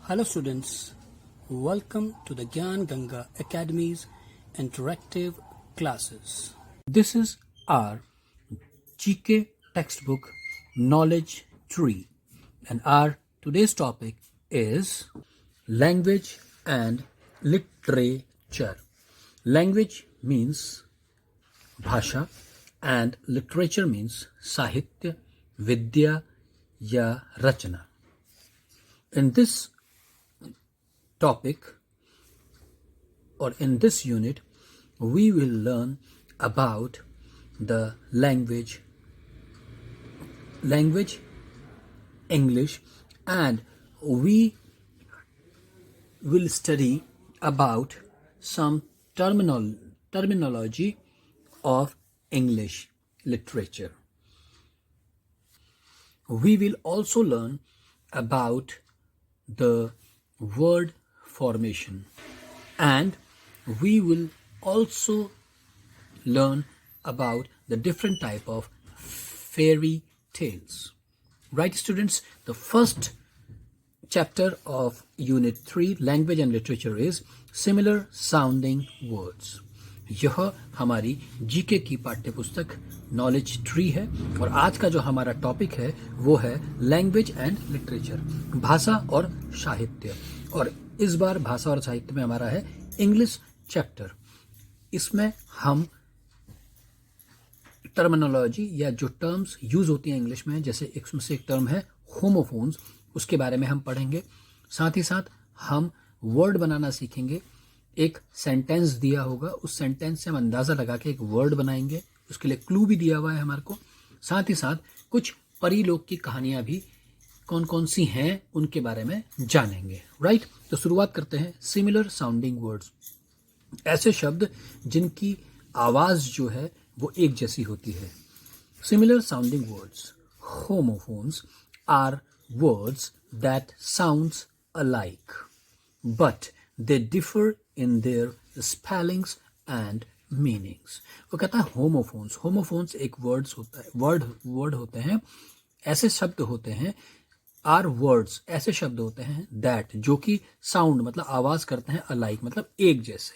Hello students, welcome to the Gyan Ganga Academy's interactive classes. This is our GK textbook Knowledge Tree and our today's topic is language and literature. Language means bhasha and literature means sahitya, vidya ya rachana. In this topic or in this unit we will learn about the language English, and we will study about some terminology of English literature. We will also learn about the word formation, and we will also learn about the different type of fairy tales. Right students, the first chapter of unit 3 language and literature is similar sounding words. यह हमारी GK की पाठ्य पुस्तक knowledge tree है और आज का जो हमारा टॉपिक है वो है लैंग्वेज एंड लिटरेचर, भाषा और साहित्य। और इस बार भाषा और साहित्य में हमारा है इंग्लिश चैप्टर। इसमें हम टर्मिनोलॉजी या जो टर्म्स यूज होती हैं इंग्लिश में, जैसे इसमें से एक टर्म है होमोफोन्स, उसके बारे में हम पढ़ेंगे। साथ ही साथ हम वर्ड बनाना सीखेंगे। एक सेंटेंस दिया होगा, उस सेंटेंस से हम अंदाजा लगा के एक वर्ड बनाएंगे, उसके लिए क्लू भी दिया हुआ है हमारे को। साथ ही साथ कुछ परिलोक की कहानियां भी कौन कौन सी हैं उनके बारे में जानेंगे। राइट, तो शुरुआत करते हैं। सिमिलर साउंडिंग वर्ड्स, ऐसे शब्द जिनकी आवाज जो है वो एक जैसी होती है। Similar sounding words, homophones are words that sounds alike but they differ in their spellings and meanings. वो कहता है होमोफोन्स। होमोफोन्स एक वर्ड्स होता है, वर्ड होते हैं, ऐसे शब्द होते हैं, आर वर्ड्स ऐसे शब्द होते हैं दैट जो कि साउंड मतलब आवाज करते हैं, अलाइक मतलब एक जैसे,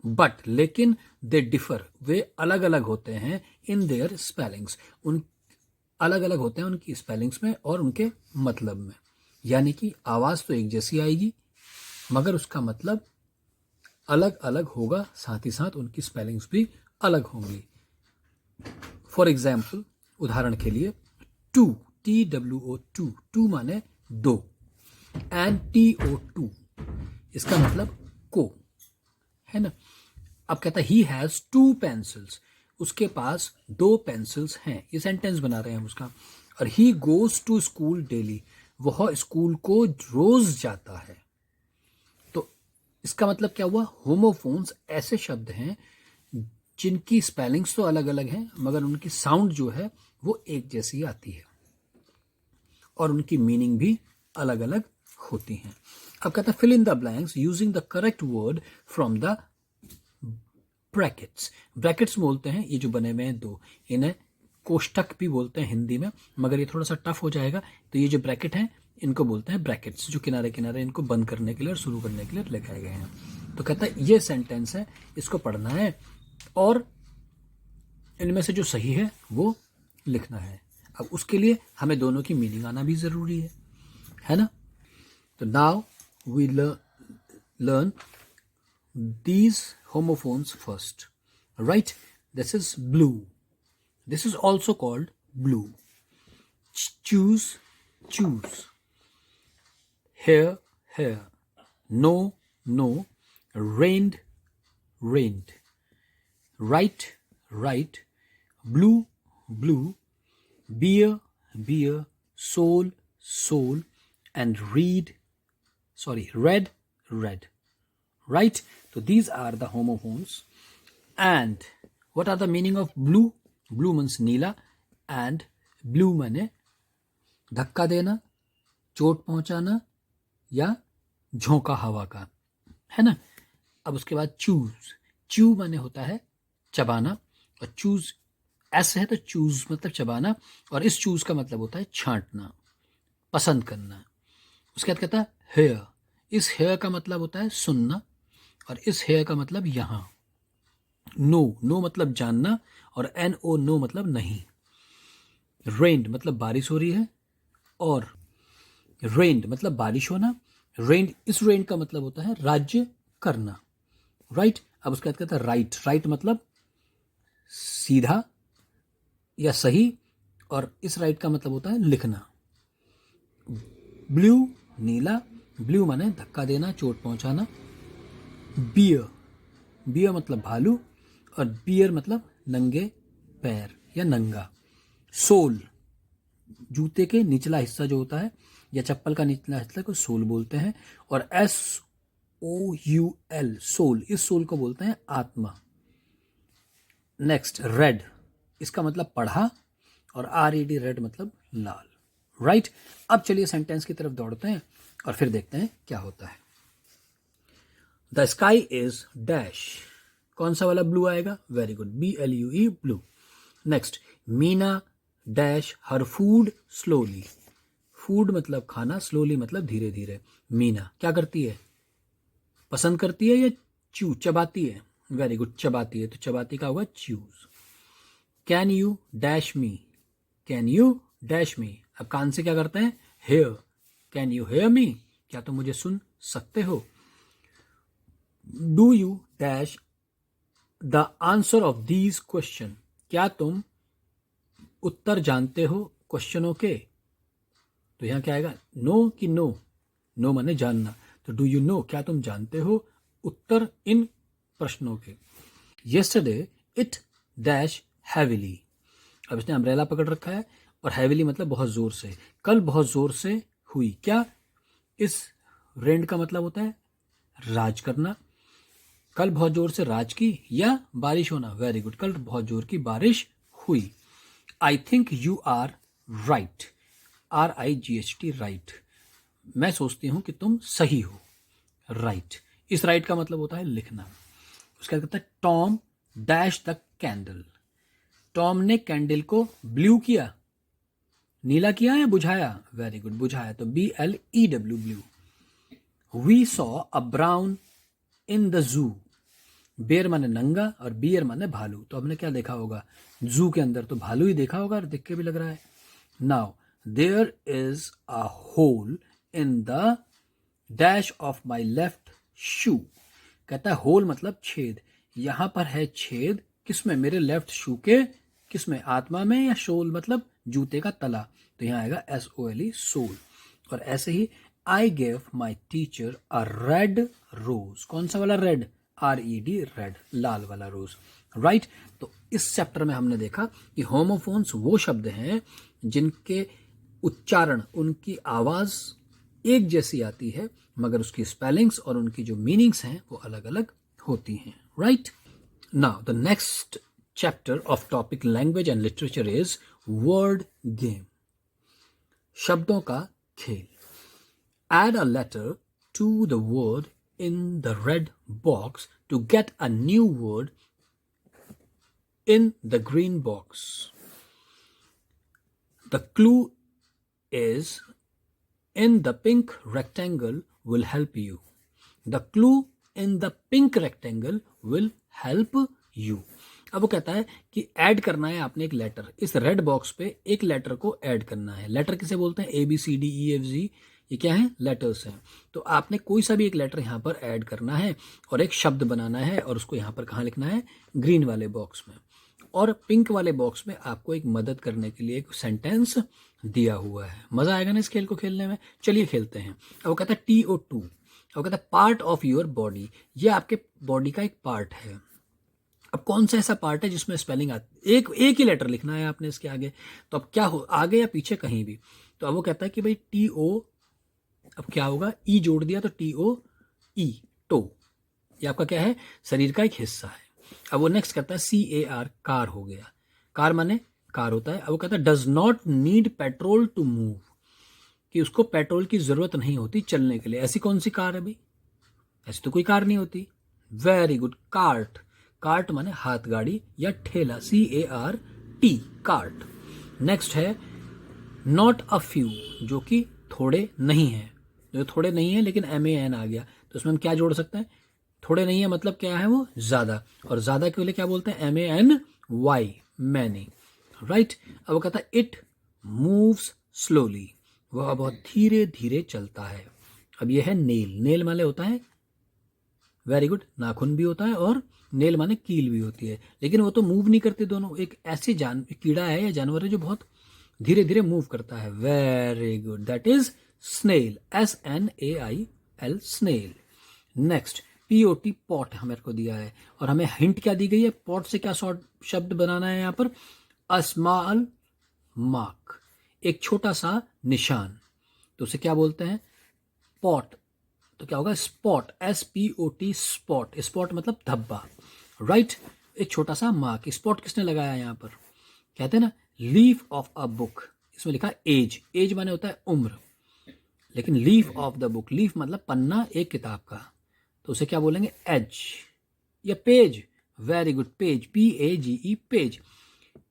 बट लेकिन दे डिफर वे अलग अलग होते हैं इन देयर स्पेलिंग्स, उन अलग अलग होते हैं उनकी स्पेलिंग्स में और उनके मतलब में। यानी कि आवाज तो एक जैसी आएगी मगर उसका मतलब अलग अलग होगा, साथ ही साथ उनकी स्पेलिंग्स भी अलग होंगी। फॉर एग्जाम्पल, उदाहरण के लिए टू, TWO टू माने दो, एंड TO2 इसका मतलब को, है ना। अब कहता है ही हैज 2 पेंसिल्स, उसके पास 2 पेंसिल्स हैं। ये सेंटेंस बना रहे हैं हम उसका। और he goes to school daily, वह स्कूल को रोज जाता है। इसका मतलब क्या हुआ? होमोफोन्स ऐसे शब्द हैं जिनकी स्पेलिंग्स तो अलग अलग हैं मगर उनकी साउंड जो है वो एक जैसी आती है और उनकी मीनिंग भी अलग अलग होती हैं। अब कहता है fill in the blanks using the correct word from the brackets. Brackets बोलते हैं ये जो बने हुए हैं दो, इन्हें कोष्टक भी बोलते हैं हिंदी में, मगर ये थोड़ा सा टफ हो जाएगा। तो ये जो ब्रैकेट हैं इनको बोलते हैं ब्रैकेट्स, जो किनारे किनारे इनको बंद करने के लिए और शुरू करने के लिए लगाए गए हैं। तो कहता है ये सेंटेंस है, इसको पढ़ना है और इनमें से जो सही है वो लिखना है। अब उसके लिए हमें दोनों की मीनिंग आना भी जरूरी है ना। तो now we learn these homophones first. Right, this is blue, this is also called blue. Choose, choose, hair, no, rained, right, blue, beer, soul, and red. Right? So these are the homophones. And what are the meaning of blue? Blue means Neela and blue माने धक्का देना, चोट पहुंचाना या झोंका हवा का, है ना। अब उसके बाद चू माने होता है चबाना, और चूज ऐसे है तो चूज मतलब चबाना, और इस चूज का मतलब होता है छांटना, पसंद करना। उसके बाद कहता है हेयर। इस हेयर का मतलब होता है सुनना, और इस हेयर का मतलब यहां। नो, नो मतलब जानना, और एन ओ नो मतलब नहीं। रेन्ड मतलब बारिश हो रही है, और रेन्ड मतलब बारिश होना। रेन्ड, इस रेन्ड का मतलब होता है राज्य करना, राइट। अब उसके बाद कहता है राइट। राइट मतलब सीधा या सही, और इस राइट का मतलब होता है लिखना। ब्लू नीला, ब्लू माने धक्का देना, चोट पहुंचाना। बियर, बियर मतलब भालू, और बियर मतलब नंगे पैर या नंगा। सोल, जूते के निचला हिस्सा जो होता है या चप्पल का निचला हिस्सा को सोल बोलते हैं। और SOUL, सोल, इस सोल को बोलते हैं आत्मा। नेक्स्ट रेड, इसका मतलब पढ़ा, और RED रेड मतलब लाल, राइट। अब चलिए सेंटेंस की तरफ दौड़ते हैं और फिर देखते हैं क्या होता है। द स्काई इज डैश, कौन सा वाला ब्लू आएगा? Very good, BLUE blue. Next, Meena dash her food slowly, food मतलब खाना, स्लोली मतलब धीरे धीरे। मीना क्या करती है? पसंद करती है या चबाती है? वेरी गुड, चबाती है, तो चबाती का होगा choose. Can you dash me, can you dash me, अब कान से क्या करते हैं? Hear, can you hear me, क्या तुम मुझे सुन सकते हो? Do you dash the answer of these question, क्या तुम उत्तर जानते हो क्वेश्चनों के? तो यहां क्या आएगा? नो कि नो? नो माने जानना, तो डू यू नो, क्या तुम जानते हो उत्तर इन प्रश्नों के? येस्टरडे इट डैश हैविली, अब इसने अम्ब्रेला पकड़ रखा है, और हैविली मतलब बहुत जोर से। कल बहुत जोर से हुई, क्या? इस रेंड का मतलब होता है राज करना। कल बहुत जोर से राज की या बारिश होना। वेरी गुड, कल बहुत जोर की बारिश हुई। I think you are right, RIGHT right, मैं सोचती हूं कि तुम सही हो, राइट। इस राइट का मतलब होता है लिखना। उसके बाद कहता है Tom dash the candle, Tom ने कैंडल को ब्लू किया, नीला किया या बुझाया? वेरी गुड, बुझाया, तो BLEW blew. We saw a brown in the zoo, bear माने नंगा और बियर माने भालू, तो हमने क्या देखा होगा जू के अंदर? तो भालू ही देखा होगा, और देख के भी लग रहा है। Now there is a hole in the dash of my left shoe, कहता है होल मतलब छेद, यहां पर है छेद, किसमें? मेरे लेफ्ट शू के, किसमें? आत्मा में, या सोल मतलब जूते का तला, तो यहां आएगा SOLE सोल। और ऐसे ही I gave my teacher a red rose, कौन सा वाला रेड? RED रेड, लाल वाला रोज, राइट। तो इस चैप्टर में हमने देखा कि होमोफोन्स वो शब्द हैं जिनके उच्चारण, उनकी आवाज एक जैसी आती है, मगर उसकी स्पेलिंग्स और उनकी जो मीनिंग्स हैं वो अलग अलग होती हैं, right. Now the next chapter of topic language and literature is word game, शब्दों का खेल। Add a letter to the word in the red box to get a new word in the green box. The clue is in the pink rectangle will help you. The clue in the pink rectangle will help you. अब वो कहता है कि add करना है आपने एक letter, इस रेड बॉक्स पे एक लेटर को ऐड करना है। लेटर किसे बोलते हैं? ABCDEFG, ये क्या है? लेटर्स हैं। तो आपने कोई सा भी एक लेटर यहाँ पर ऐड करना है और एक शब्द बनाना है, और उसको यहाँ पर कहाँ लिखना है? ग्रीन वाले बॉक्स में। और पिंक वाले बॉक्स में आपको एक मदद करने के लिए एक सेंटेंस दिया हुआ है। मजा आएगा ना इस खेल को खेलने में? चलिए खेलते हैं। अब वो कहता है TO2, अब कहता है पार्ट ऑफ योर बॉडी, ये आपके बॉडी का एक पार्ट है। अब कौन सा ऐसा पार्ट है जिसमें स्पेलिंग आती? एक ही लेटर लिखना है आपने इसके आगे, तो अब क्या हो, आगे या पीछे कहीं भी। तो अब वो कहता है कि भाई TO, अब क्या होगा? ई जोड़ दिया तो TOE, टो, ये आपका क्या है? शरीर का एक हिस्सा है। अब वो नेक्स्ट कहता है CAR, कार हो गया, कार माने कार होता है। अब वो कहता है does not need petrol to move, कि उसको पेट्रोल की जरूरत नहीं होती चलने के लिए। ऐसी कौन सी कार है भाई? ऐसी तो कोई कार नहीं होती। वेरी गुड, कार्ट, कार्ट माने हाथ गाड़ी या ठेला, CART, कार्ट। नेक्स्ट है नॉट अ फ्यू, जो कि थोड़े नहीं है, जो थोड़े नहीं है लेकिन MAN आ गया, तो उसमें हम क्या जोड़ सकते हैं? थोड़े नहीं है मतलब क्या है वो? ज़्यादा, और ज़्यादा के लिए क्या बोलते हैं? MANY, many, right. अब वो कहता है इट मूव्स स्लोली, वह बहुत धीरे धीरे चलता है। अब ये है नेल, नेल माने होता है, वेरी गुड, नाखून भी होता है और नेल माने कील भी होती है, लेकिन वो तो मूव नहीं करते दोनों। एक ऐसी कीड़ा है या जानवर है जो बहुत धीरे धीरे मूव करता है। Very good, that is snail, SNAIL, snail. Next, POT, pot हमें को दिया है, और हमें हिंट क्या दी गई है? पॉट से क्या शॉर्ट शब्द बनाना है यहाँ पर? अ स्मॉल मार्क, एक छोटा सा निशान, तो उसे क्या बोलते हैं? पॉट। तो क्या होगा? Spot, SPOT, spot. स्पॉट मतलब धब्बा, राइट। एक छोटा सा मार्क। स्पॉट किसने लगाया यहाँ पर? कहते हैं ना लीफ ऑफ अ बुक, इसमें लिखा एज, एज माने होता है उम्र, लेकिन leaf of the book, leaf मतलब पन्ना एक किताब का, तो उसे क्या बोलेंगे? एज या page. Very good, page, PAGE, page.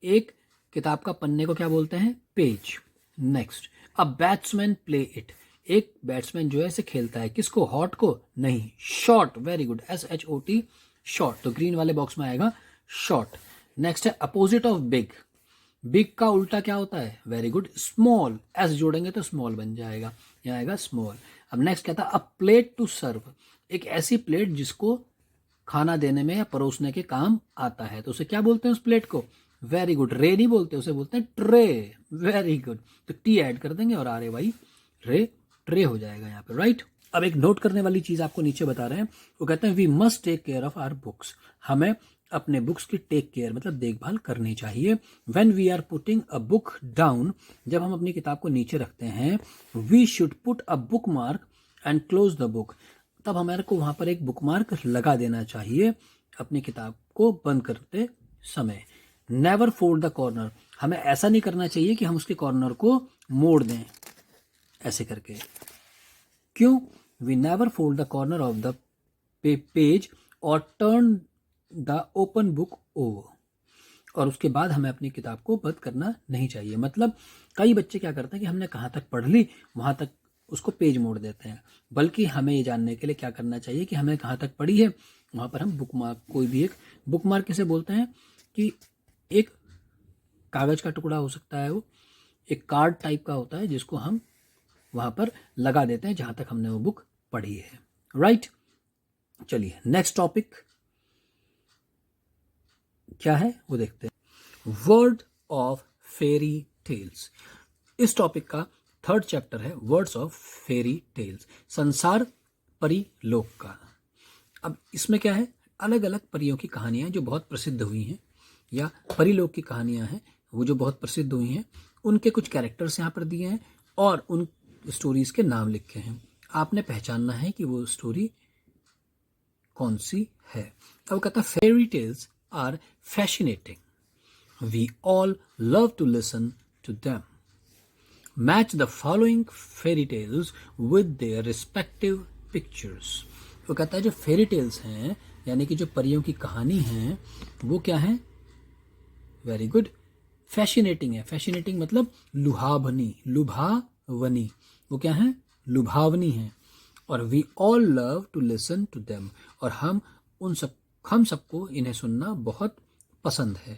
एक किताब का पन्ने को क्या बोलते हैं? Page. Next, a batsman play it, एक बैट्समैन जो है इसे खेलता है, किसको? हॉट को? नहीं, shot. Very good, SHOT, shot, तो ग्रीन वाले बॉक्स में आएगा शॉट। नेक्स्ट है अपोजिट ऑफ बिग, बिग का उल्टा क्या होता है? वेरी गुड, स्मॉल, S जोड़ेंगे तो स्मॉल बन जाएगा, यहाँ आएगा स्मॉल। अब नेक्स्ट कहता है अ प्लेट टू सर्व, एक ऐसी प्लेट जिसको खाना देने में या परोसने के काम आता है, तो उसे क्या बोलते हैं उस प्लेट को? वेरी गुड, रे नहीं बोलते, उसे बोलते हैं ट्रे। वेरी गुड, तो T ऐड कर देंगे और आरे भाई रे, ट्रे हो जाएगा यहाँ पे, राइट। अब एक नोट करने वाली चीज आपको नीचे बता रहे हैं, वो कहते हैं we must take care of our books, हमें अपने बुक्स की टेक केयर मतलब देखभाल करनी चाहिए। When we are putting a book down, जब हम अपनी किताब को नीचे रखते हैं, we should put a bookmark and close the book, तब हमारे को वहां पर एक बुक मार्क लगा देना चाहिए अपनी किताब को बंद करते समय। नेवर फोल्ड द कॉर्नर, हमें ऐसा नहीं करना चाहिए कि हम उसके कॉर्नर को मोड़ दें ऐसे करके। क्यों? We never fold the corner of the page और turn the open book over, और उसके बाद हमें अपनी किताब को बंद करना नहीं चाहिए। मतलब कई बच्चे क्या करते हैं कि हमने कहाँ तक पढ़ ली वहां तक उसको पेज मोड़ देते हैं, बल्कि हमें ये जानने के लिए क्या करना चाहिए कि हमें कहाँ तक पढ़ी है, वहां पर हम बुक मार्क, कोई भी एक बुक मार्क किसे बोलते हैं कि एक कागज का टुकड़ा हो सकता है, वो एक कार्ड टाइप का होता है जिसको हम वहां पर लगा देते हैं जहां तक हमने वो बुक पढ़ी है, राइट। चलिए नेक्स्ट टॉपिक क्या है वो देखते हैं। वर्ड ऑफ फेरी टेल्स, इस टॉपिक का थर्ड चैप्टर है वर्ड्स ऑफ फेरी टेल्स, संसार परी लोक का। अब इसमें क्या है? अलग अलग परियों की कहानियां जो बहुत प्रसिद्ध हुई हैं, या परिलोक की कहानियां हैं वो जो बहुत प्रसिद्ध हुई हैं, उनके कुछ कैरेक्टर्स यहाँ पर दिए हैं और उन स्टोरीज के नाम लिखे हैं। आपने पहचानना है कि वो स्टोरी कौन सी है। अब कहता है fairy tales are fascinating, we all love to listen to them, match the following fairy tales with their respective pictures. वो कहता है जो फेरी टेल्स हैं यानी कि जो परियों की कहानी है वो क्या है? वेरी गुड, फैसिनेटिंग है। फैसिनेटिंग मतलब लुभावनी, लुभावनी, वो क्या है? लुभावनी है। और we all love to listen to them, और हम सबको इन्हें सुनना बहुत पसंद है।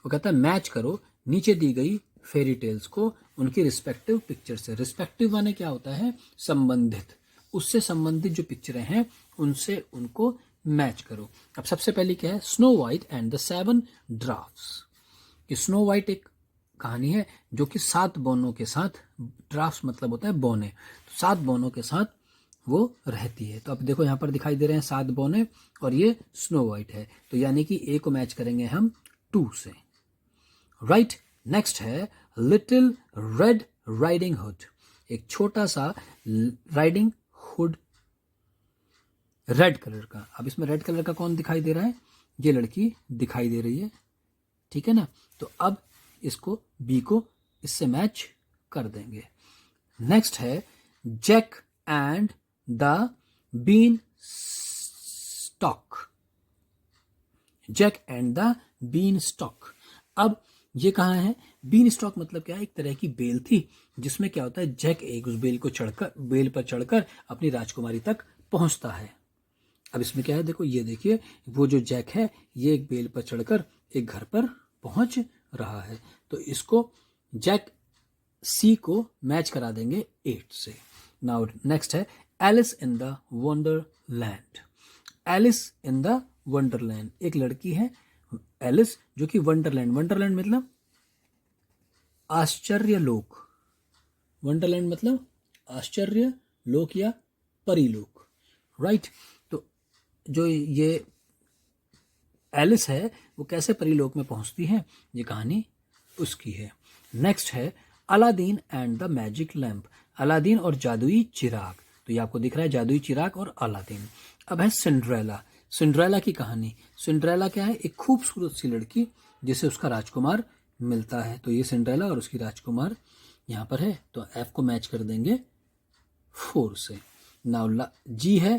वो कहता है मैच करो नीचे दी गई फेरी टेल्स को उनकी रिस्पेक्टिव पिक्चर से। रिस्पेक्टिव माने क्या होता है? संबंधित, उससे संबंधित जो पिक्चरें हैं उनसे उनको मैच करो। अब सबसे पहले क्या है? Snow white and the 7 drafts. कि स्नो वाइट एक कहानी है जो कि 7 बौनों के साथ, ड्राफ्ट मतलब होता है बौने, तो 7 बौनों के साथ वो रहती है। तो अब देखो यहाँ पर दिखाई दे रहे हैं 7 बौने और ये स्नो वाइट है, तो यानी कि ए को मैच करेंगे हम 2 से, राइट। नेक्स्ट है लिटिल रेड राइडिंग हुड, एक छोटा सा राइडिंग हुड रेड कलर का। अब इसमें रेड कलर का कौन दिखाई दे रहा है? ये लड़की दिखाई दे रही है, ठीक है ना। तो अब इसको बी को इससे मैच कर देंगे। नेक्स्ट है Jack and the beanstalk, Jack and the beanstalk. अब ये कहाँ है? बीन स्टॉक मतलब क्या है? एक तरह की बेल थी जिसमें क्या होता है, जैक एक उस बेल पर चढ़कर अपनी राजकुमारी तक पहुंचता है। अब इसमें क्या है, देखो ये देखिए, वो जो जैक है ये एक बेल पर चढ़कर एक घर पर पहुंच रहा है। तो इसको जैक सी को मैच करा देंगे 8 से। नाउ नेक्स्ट है Alice in the Wonderland. Alice in the Wonderland, एक लड़की है एलिस जो कि वंडरलैंड, वंडरलैंड मतलब आश्चर्य लोक, वंडरलैंड मतलब आश्चर्य लोक या परीलोक, राइट। तो जो ये एलिस है वो कैसे परीलोक में पहुंचती है, ये कहानी उसकी है। नेक्स्ट है Aladdin and the magic lamp, Aladdin और जादुई चिराग। तो ये आपको दिख रहा है जादुई चिराग और अलादीन। अब है सिंड्रेला, सिंड्रेला की कहानी। सिंड्रेला क्या है, एक खूबसूरत सी लड़की जिसे उसका राजकुमार मिलता है। तो ये सिंड्रेला और उसकी राजकुमार यहाँ पर है, तो एफ को मैच कर देंगे 4 से। नाउ जी है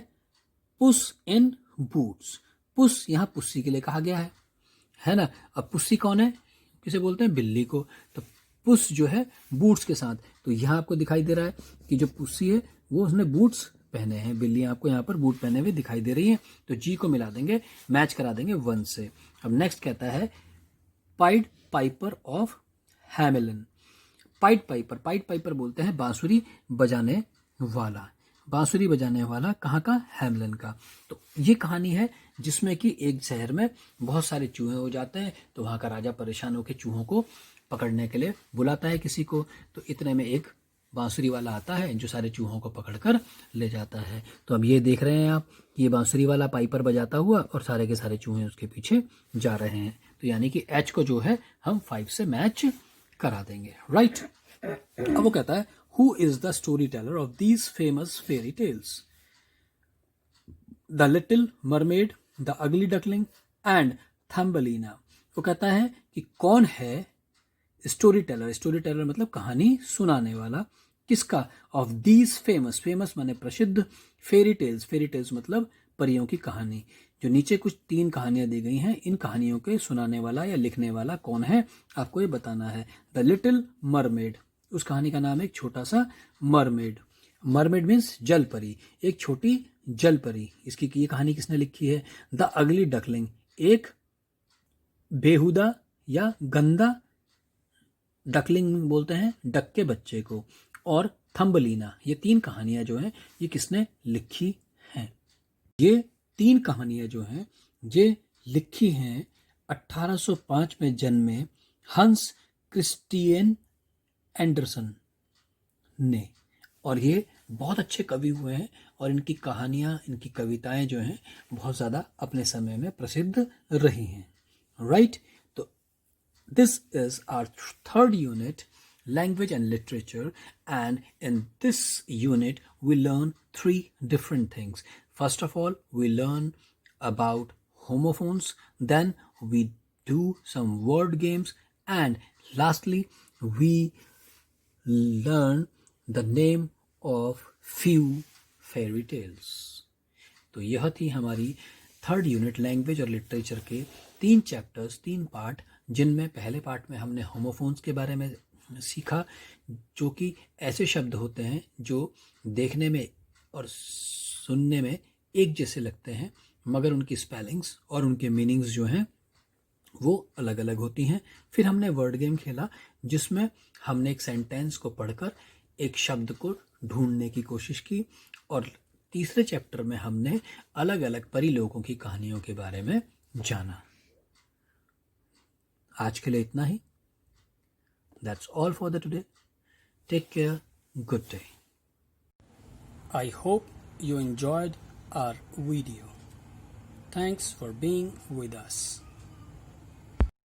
पुस इन बूट्स, पुस यहाँ पुस्सी के लिए कहा गया है ना। अब पुस्सी कौन है, किसे बोलते हैं, बिल्ली को। तो पुस जो है बूट्स के साथ, तो यहाँ आपको दिखाई दे रहा है कि जो पुस्सी है वो उसने बूट्स पहने हैं, बिल्ली आपको यहाँ पर बूट पहने हुए दिखाई दे रही है। तो जी को मिला देंगे, मैच करा देंगे 1 से। अब नेक्स्ट कहता है Pied Piper of Hamelin. Pied Piper बोलते हैं बांसुरी बजाने वाला, बांसुरी बजाने वाला कहाँ का, हैमलिन का। तो ये कहानी है जिसमें कि एक शहर में बहुत सारे चूहे हो जाते हैं, तो वहाँ का राजा परेशान होकर चूहों को पकड़ने के लिए बुलाता है किसी को। तो इतने में एक बांसुरी वाला आता है जो सारे चूहों को पकड़कर ले जाता है। तो अब ये देख रहे हैं आप कि ये बांसुरी वाला पाइपर बजाता हुआ और सारे के सारे चूहे उसके पीछे जा रहे हैं। तो यानी कि एच को जो है हम 5 से मैच करा देंगे, राइट। अब वो कहता है who is the storyteller of these famous fairy tales, the little mermaid, the ugly duckling and Thumbelina. वो कहता है कि कौन है स्टोरी टेलर, स्टोरी टेलर मतलब कहानी सुनाने वाला, किसका, ऑफ दीज फेमस, फेमस माने प्रसिद्ध, फेरी टेल्स, फेरी टेल्स मतलब परियों की कहानी। जो नीचे कुछ 3 कहानियां दी गई हैं, इन कहानियों के सुनाने वाला या लिखने वाला कौन है, आपको ये बताना है। द लिटिल मरमेड, उस कहानी का नाम है एक छोटा सा मरमेड, मरमेड मीन्स जल परी, एक छोटी जल परी। इसकी ये कहानी किसने लिखी है। द अगली डकलिंग, एक बेहुदा या गंदा, डकलिंग बोलते हैं डक के बच्चे को, और थम्बलीना। ये 3 कहानियां जो हैं ये किसने लिखी हैं। ये 3 कहानियां जो हैं ये लिखी हैं 1805 में जन्मे हंस क्रिस्टियन एंडरसन ने, और ये बहुत अच्छे कवि हुए हैं और इनकी कहानियां, इनकी कविताएं जो हैं बहुत ज़्यादा अपने समय में प्रसिद्ध रही हैं, राइट। तो this is our 3rd unit, language and literature, and in this unit we learn 3 different things. First of all, we learn about homophones, then we do some word games, and lastly we learn the name of few fairy tales. तो यह थी हमारी 3rd unit language और literature के 3 chapters, 3 part, जिनमें पहले part में हमने होमोफोन्स के बारे में सीखा, जो कि ऐसे शब्द होते हैं जो देखने में और सुनने में एक जैसे लगते हैं, मगर उनकी स्पेलिंग्स और उनके मीनिंग्स जो हैं वो अलग अलग होती हैं। फिर हमने वर्ड गेम खेला जिसमें हमने एक सेंटेंस को पढ़कर एक शब्द को ढूंढने की कोशिश की, और तीसरे चैप्टर में हमने अलग अलग परिलोकों की कहानियों के बारे में जाना। आज के लिए इतना ही। That's all for the today. Take care. Good day. I hope you enjoyed our video. Thanks for being with us.